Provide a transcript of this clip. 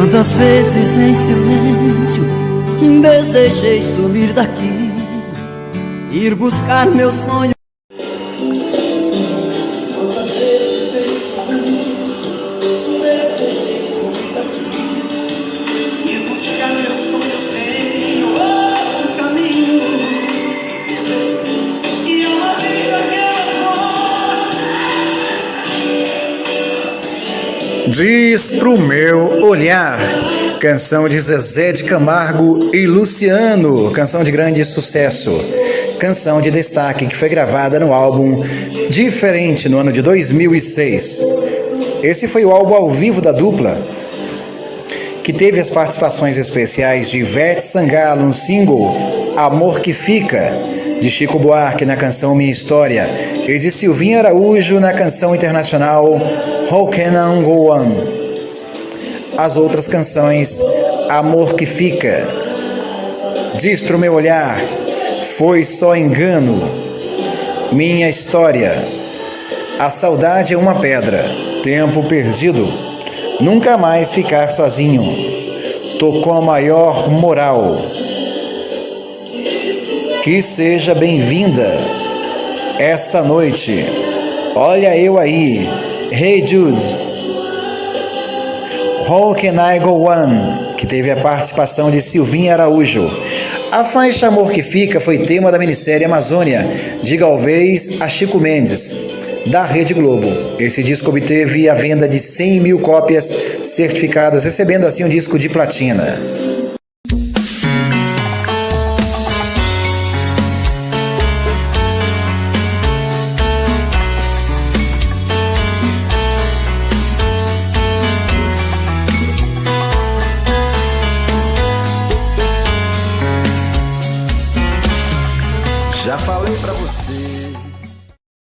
Quantas vezes em silêncio desejei sumir daqui, ir buscar meu sonho. Quantas vezes em silêncio desejei sumir daqui, ir buscar meu sonho sem outro caminho. E uma vida que Diz pro meu olhar, canção de Zezé de Camargo e Luciano, canção de grande sucesso, canção de destaque que foi gravada no álbum Diferente no ano de 2006. Esse foi o álbum ao vivo da dupla, que teve as participações especiais de Ivete Sangalo no single Amor que Fica, de Chico Buarque na canção Minha História e de Silvinha Araújo na canção internacional How Can I Go On. As outras canções Amor que Fica, Diz pro Meu Olhar, Foi Só Engano, Minha História, A Saudade é uma Pedra, Tempo Perdido, Nunca Mais Ficar Sozinho, Tô com a Maior Moral, Que Seja Bem-vinda, Esta Noite, Olha Eu Aí, Hey Jude, How Can I Go On, que teve a participação de Silvinha Araújo. A faixa Amor que Fica foi tema da minissérie Amazônia, de Galvez a Chico Mendes, da Rede Globo. Esse disco obteve a venda de 100 mil cópias certificadas, recebendo assim um disco de platina. Já falei pra você